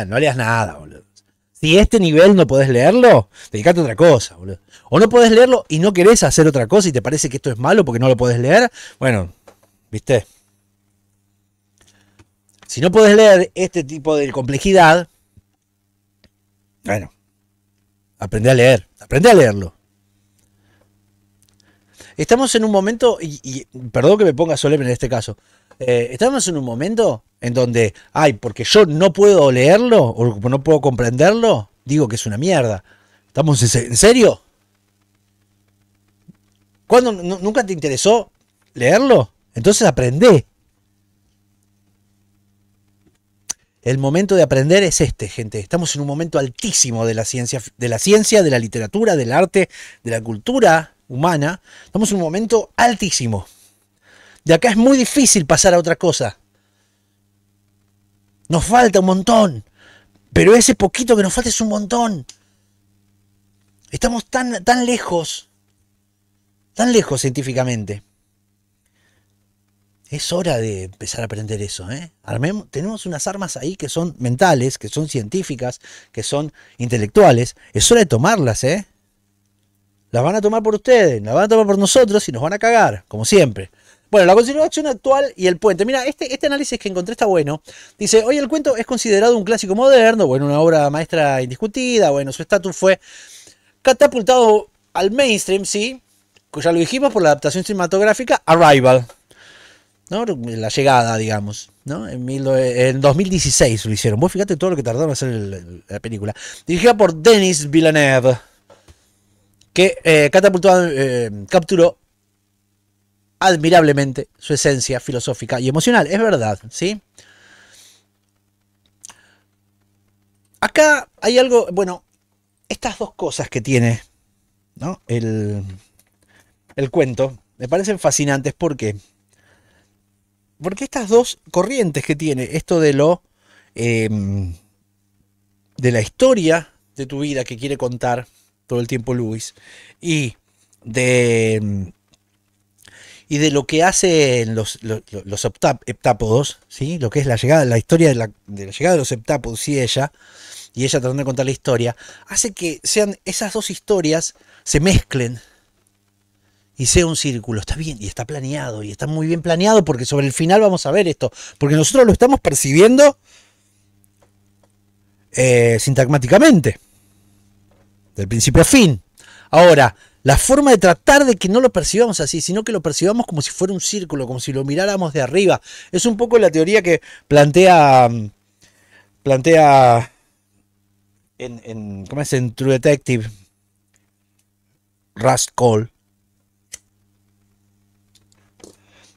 no leas nada, boludo. Si este nivel no podés leerlo, dedicate a otra cosa, boludo. O no podés leerlo y no querés hacer otra cosa y te parece que esto es malo porque no lo podés leer. Bueno, ¿viste? Si no podés leer este tipo de complejidad, bueno, aprende a leerlo. Estamos en un momento, y perdón que me ponga solemne en este caso, estamos en un momento en donde, porque yo no puedo leerlo o no puedo comprenderlo, digo que es una mierda. ¿Estamos en serio? ¿Cuándo nunca te interesó leerlo? Entonces aprendé. El momento de aprender es este, gente. Estamos en un momento altísimo de la ciencia, de la literatura, del arte, de la cultura humana. Estamos en un momento altísimo. De acá es muy difícil pasar a otra cosa. Nos falta un montón. Pero ese poquito que nos falta es un montón. Estamos tan lejos. Tan lejos científicamente. Es hora de empezar a aprender eso, ¿eh? Tenemos unas armas ahí que son mentales, que son científicas, que son intelectuales. Es hora de tomarlas, ¿eh? Las van a tomar por ustedes, las van a tomar por nosotros y nos van a cagar, como siempre. Bueno, la conservación actual y el puente. Mira, este análisis que encontré está bueno. Dice, hoy el cuento es considerado un clásico moderno, bueno, una obra maestra indiscutida, bueno, su estatus fue catapultado al mainstream, sí, ya lo dijimos por la adaptación cinematográfica Arrival, ¿no? La llegada, digamos, ¿no? En 2016 lo hicieron. Vos fíjate todo lo que tardaron en hacer la película. Dirigida por Denis Villeneuve, que capturó admirablemente su esencia filosófica y emocional. Es verdad, ¿sí? Acá hay algo, bueno, estas dos cosas que tiene, ¿no? El cuento me parecen fascinantes. ¿Por qué? Porque estas dos corrientes que tiene, esto de de la historia de tu vida que quiere contar todo el tiempo Lewis, y de lo que hacen los heptápodos, ¿sí? Lo que es la historia de la llegada de los heptápodos y ella tratando de contar la historia, hace que sean esas dos historias se mezclen y sea un círculo. Está bien y está planeado, y está muy bien planeado, porque sobre el final vamos a ver esto, porque nosotros lo estamos percibiendo sintagmáticamente, del principio a fin. Ahora, la forma de tratar de que no lo percibamos así, sino que lo percibamos como si fuera un círculo, como si lo miráramos de arriba, es un poco la teoría que plantea ¿cómo es? En True Detective, Rust Cole.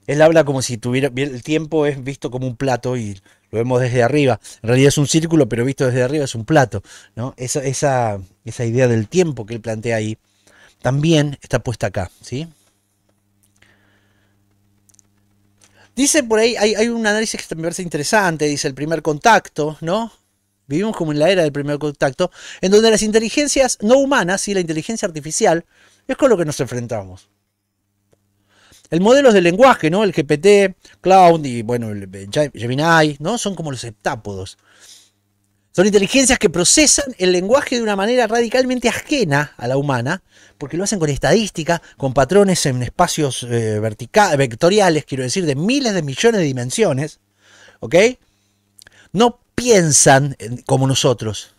Él habla como si el tiempo es visto como un plato y lo vemos desde arriba. En realidad es un círculo, pero visto desde arriba es un plato, ¿no? Esa idea del tiempo que él plantea ahí también está puesta acá, ¿sí? Dice por ahí, hay un análisis que me parece interesante, dice el primer contacto, ¿no? Vivimos como en la era del primer contacto, en donde las inteligencias no humanas y la inteligencia artificial es con lo que nos enfrentamos. El modelo del lenguaje, ¿no? El GPT, Cloud y, bueno, el Gemini, ¿no? Son como los heptápodos. Son inteligencias que procesan el lenguaje de una manera radicalmente ajena a la humana, porque lo hacen con estadística, con patrones en espacios vectoriales, quiero decir, de miles de millones de dimensiones, ¿ok? No piensan como nosotros,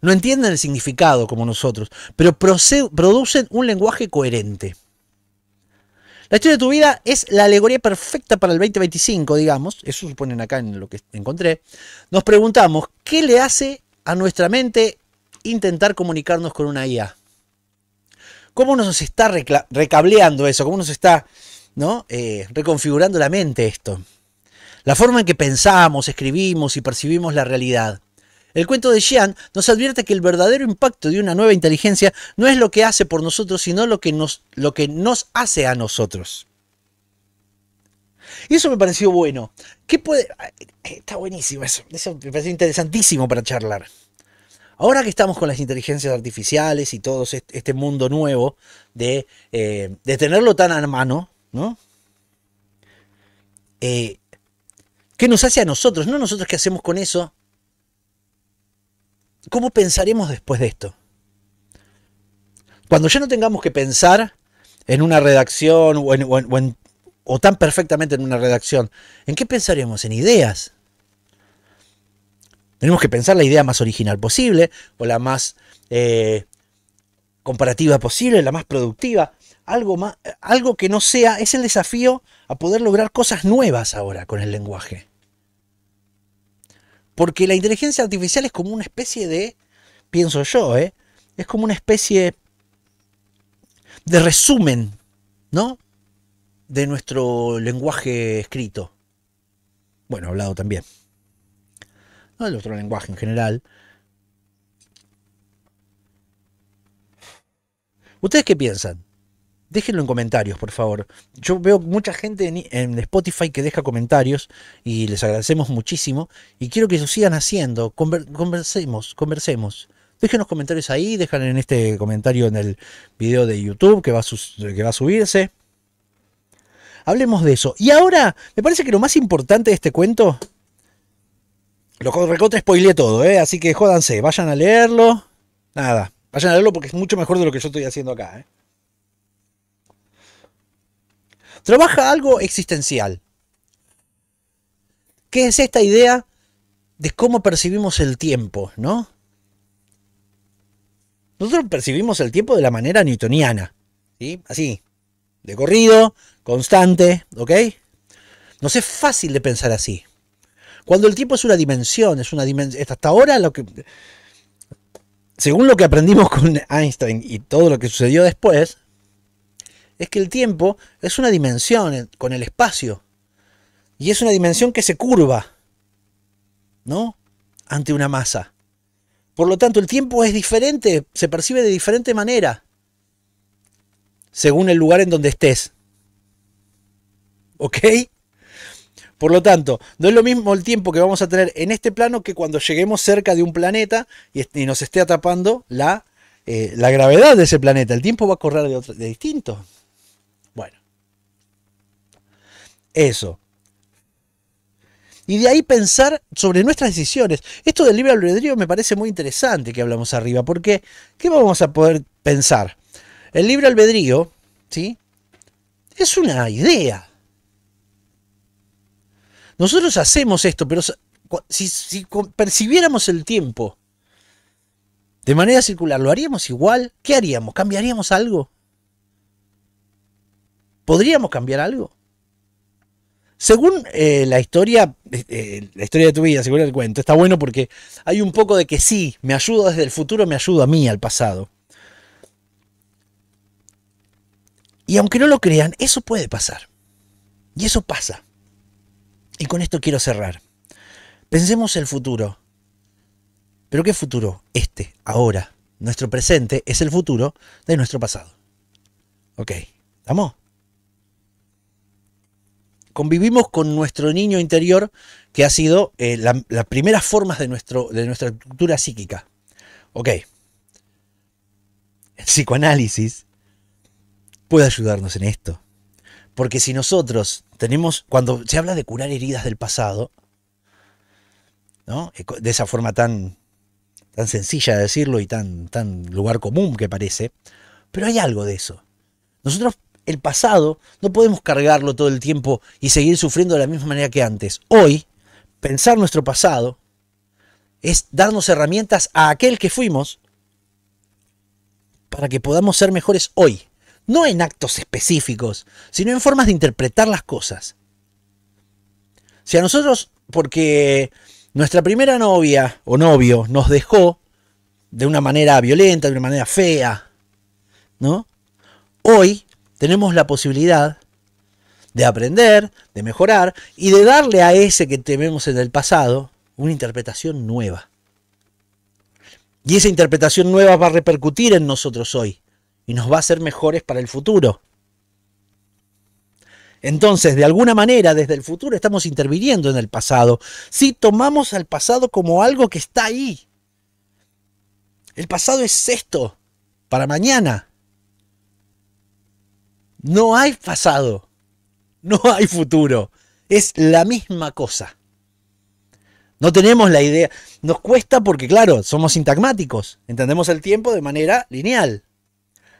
no entienden el significado como nosotros, pero producen un lenguaje coherente. La historia de tu vida es la alegoría perfecta para el 2025, digamos. Eso suponen acá en lo que encontré. Nos preguntamos, ¿qué le hace a nuestra mente intentar comunicarnos con una IA? ¿Cómo nos está recableando eso? ¿Cómo nos está, ¿no? Reconfigurando la mente esto? La forma en que pensamos, escribimos y percibimos la realidad. El cuento de Xian nos advierte que el verdadero impacto de una nueva inteligencia no es lo que hace por nosotros, sino lo que nos hace a nosotros. Y eso me pareció bueno. ¿Qué puede...? Está buenísimo eso. Eso me pareció interesantísimo para charlar. Ahora que estamos con las inteligencias artificiales y todo este mundo nuevo de tenerlo tan a mano, ¿no? ¿Qué nos hace a nosotros? No nosotros qué hacemos con eso. ¿Cómo pensaremos después de esto? Cuando ya no tengamos que pensar en una redacción o tan perfectamente en una redacción, ¿en qué pensaremos? ¿En ideas? Tenemos que pensar la idea más original posible, o la más comparativa posible, la más productiva. Algo que no sea, es el desafío a poder lograr cosas nuevas ahora con el lenguaje. Porque la inteligencia artificial es como una especie de, pienso yo, es como una especie de resumen, ¿no? De nuestro lenguaje escrito. Bueno, hablado también. No, el otro lenguaje en general. ¿Ustedes qué piensan? Déjenlo en comentarios, por favor. Yo veo mucha gente en Spotify que deja comentarios y les agradecemos muchísimo. Y quiero que lo sigan haciendo. Conversemos. Déjenos comentarios ahí, dejan en este comentario en el video de YouTube que va a subirse. Hablemos de eso. Y ahora, me parece que lo más importante de este cuento... Lo recontra spoileé todo, así que jódanse, vayan a leerlo. Nada, vayan a leerlo porque es mucho mejor de lo que yo estoy haciendo acá. Trabaja algo existencial. ¿Qué es esta idea de cómo percibimos el tiempo, no? Nosotros percibimos el tiempo de la manera newtoniana, ¿sí? Así, de corrido, constante, ¿ok? Nos es fácil de pensar así. Cuando el tiempo es una dimensión, hasta ahora según lo que aprendimos con Einstein y todo lo que sucedió después, es que el tiempo es una dimensión con el espacio. Y es una dimensión que se curva, ¿no? Ante una masa. Por lo tanto, el tiempo es diferente, se percibe de diferente manera, según el lugar en donde estés. ¿Ok? Por lo tanto, no es lo mismo el tiempo que vamos a tener en este plano que cuando lleguemos cerca de un planeta y nos esté atrapando la gravedad de ese planeta. El tiempo va a correr de distinto. Bueno. Eso. Y de ahí pensar sobre nuestras decisiones. Esto del libre albedrío me parece muy interesante que hablamos arriba, porque ¿qué vamos a poder pensar? El libre albedrío, ¿sí? Es una idea. Nosotros hacemos esto, pero si percibiéramos el tiempo de manera circular, ¿lo haríamos igual? ¿Qué haríamos? ¿Cambiaríamos algo? ¿Podríamos cambiar algo? Según la historia de tu vida, según el cuento, está bueno porque hay un poco de que sí, me ayuda desde el futuro, me ayuda a mí al pasado. Y aunque no lo crean, eso puede pasar. Y eso pasa. Y con esto quiero cerrar. Pensemos el futuro. ¿Pero qué futuro? Ahora. Nuestro presente es el futuro de nuestro pasado. Ok, ¿estamos? Convivimos con nuestro niño interior, que ha sido las primeras formas de nuestra estructura psíquica. Ok. El psicoanálisis puede ayudarnos en esto. Porque si nosotros cuando se habla de curar heridas del pasado, ¿no? De esa forma tan sencilla de decirlo y tan lugar común que parece, pero hay algo de eso. Nosotros, el pasado, no podemos cargarlo todo el tiempo y seguir sufriendo de la misma manera que antes. Hoy, pensar nuestro pasado es darnos herramientas a aquel que fuimos para que podamos ser mejores hoy. No en actos específicos, sino en formas de interpretar las cosas. Si a nosotros, porque nuestra primera novia o novio nos dejó de una manera violenta, de una manera fea, ¿no? hoy tenemos la posibilidad de aprender, de mejorar y de darle a ese que tememos en el pasado una interpretación nueva. Y esa interpretación nueva va a repercutir en nosotros hoy y nos va a hacer mejores para el futuro. Entonces, de alguna manera, desde el futuro estamos interviniendo en el pasado. Si tomamos al pasado como algo que está ahí. El pasado es esto, para mañana. No hay pasado, no hay futuro. Es la misma cosa. No tenemos la idea. Nos cuesta porque, claro, somos sintagmáticos. Entendemos el tiempo de manera lineal.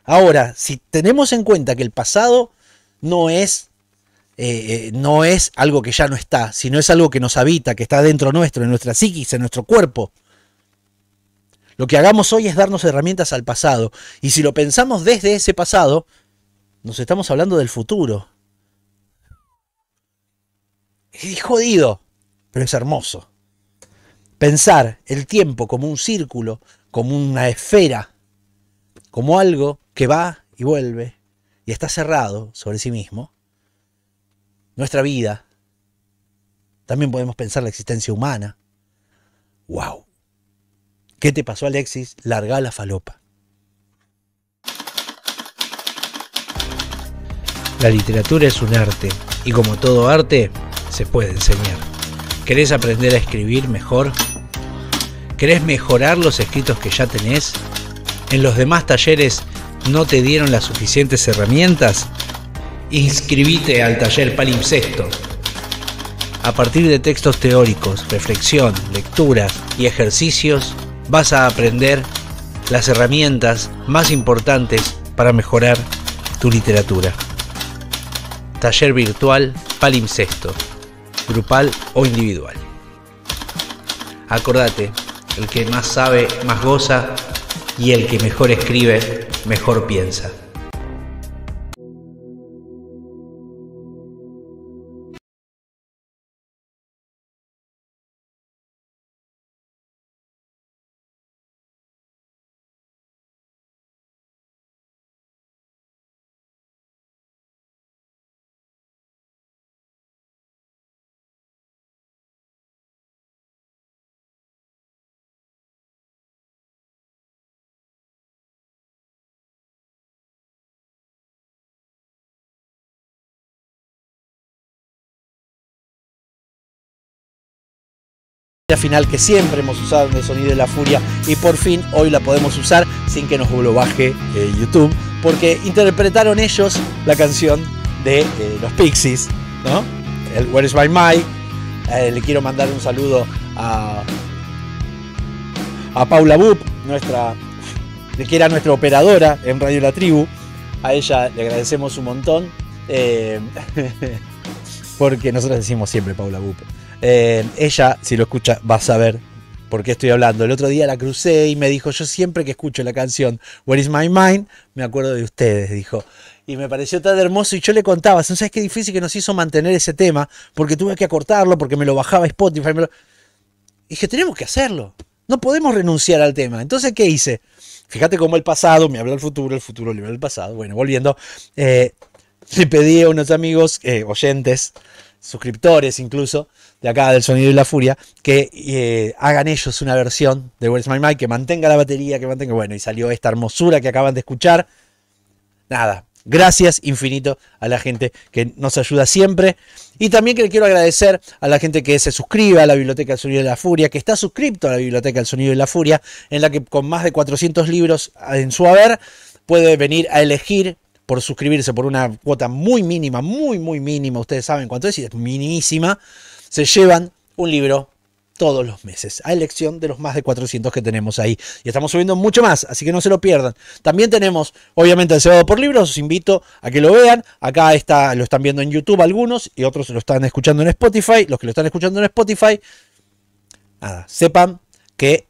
Ahora, si tenemos en cuenta que el pasado no es algo que ya no está, sino es algo que nos habita, que está dentro nuestro, en nuestra psiquis, en nuestro cuerpo. Lo que hagamos hoy es darnos herramientas al pasado. Y si lo pensamos desde ese pasado, nos estamos hablando del futuro. Es jodido, pero es hermoso. Pensar el tiempo como un círculo, como una esfera, como algo que va y vuelve y está cerrado sobre sí mismo. Nuestra vida. También podemos pensar la existencia humana. ¡Wow! ¿Qué te pasó, Alexis? Larga la falopa. La literatura es un arte, y como todo arte, se puede enseñar. ¿Querés aprender a escribir mejor? ¿Querés mejorar los escritos que ya tenés? ¿En los demás talleres no te dieron las suficientes herramientas? Inscribite al taller Palimpsesto. A partir de textos teóricos, reflexión, lecturas y ejercicios, vas a aprender las herramientas más importantes para mejorar tu literatura. Taller virtual Palimpsesto, grupal o individual. Acordate, el que más sabe, más goza, y el que mejor escribe, mejor piensa. Final que siempre hemos usado en el Sonido de la Furia, y por fin hoy la podemos usar sin que nos lo baje YouTube, porque interpretaron ellos la canción de los Pixies, ¿no? El Where is My Mind. Le quiero mandar un saludo a Paula Bup, que era nuestra operadora en Radio La Tribu. A ella le agradecemos un montón, porque nosotros decimos siempre Paula Bup. Ella, si lo escucha, va a saber por qué estoy hablando. El otro día la crucé y me dijo: yo siempre que escucho la canción Where is My Mind, me acuerdo de ustedes, dijo. Y me pareció tan hermoso, y yo le contaba, ¿no sabes qué difícil que nos hizo mantener ese tema? Porque tuve que acortarlo, porque me lo bajaba Spotify. Y dije, tenemos que hacerlo. No podemos renunciar al tema. Entonces, ¿qué hice? Fíjate cómo el pasado me habla el futuro le habla el pasado. Bueno, volviendo, le pedí a unos amigos, oyentes, suscriptores incluso, de acá del Sonido y la Furia, que hagan ellos una versión de Where's My Mind, que mantenga la batería, bueno, y salió esta hermosura que acaban de escuchar. Nada, gracias infinito a la gente que nos ayuda siempre, y también que le quiero agradecer a la gente que se suscribe a la Biblioteca del Sonido y la Furia, que está suscripto a la Biblioteca del Sonido y la Furia, en la que con más de 400 libros en su haber, puede venir a elegir por suscribirse por una cuota muy mínima, muy mínima, ustedes saben cuánto es, y es minimísima. Se llevan un libro todos los meses, a elección de los más de 400 que tenemos ahí. Y estamos subiendo mucho más, así que no se lo pierdan. También tenemos, obviamente, el Cebado por Libros. Os invito a que lo vean. Acá lo están viendo en YouTube algunos, y otros lo están escuchando en Spotify. Los que lo están escuchando en Spotify, nada, sepan que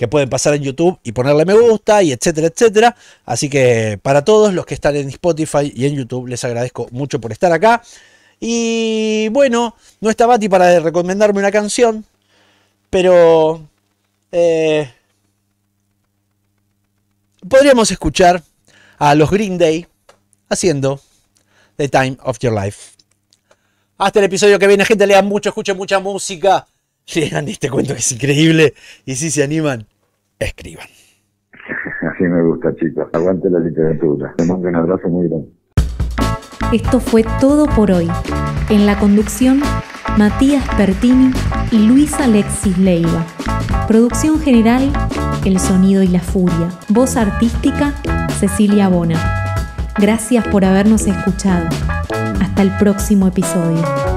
pueden pasar en YouTube y ponerle me gusta, y etcétera, etcétera. Así que para todos los que están en Spotify y en YouTube, les agradezco mucho por estar acá. Y bueno, no está Bati para recomendarme una canción, pero podríamos escuchar a los Green Day haciendo The Time of Your Life. Hasta el episodio que viene, gente, lean mucho, escuchen mucha música, lean este cuento que es increíble y si se animan, escriban. Así me gusta, chicos. Aguante la literatura. Te mando un abrazo muy grande. Esto fue todo por hoy. En la conducción, Matías Pertini y Luis Alexis Leiva. Producción general, El Sonido y la Furia. Voz artística, Cecilia Bona. Gracias por habernos escuchado. Hasta el próximo episodio.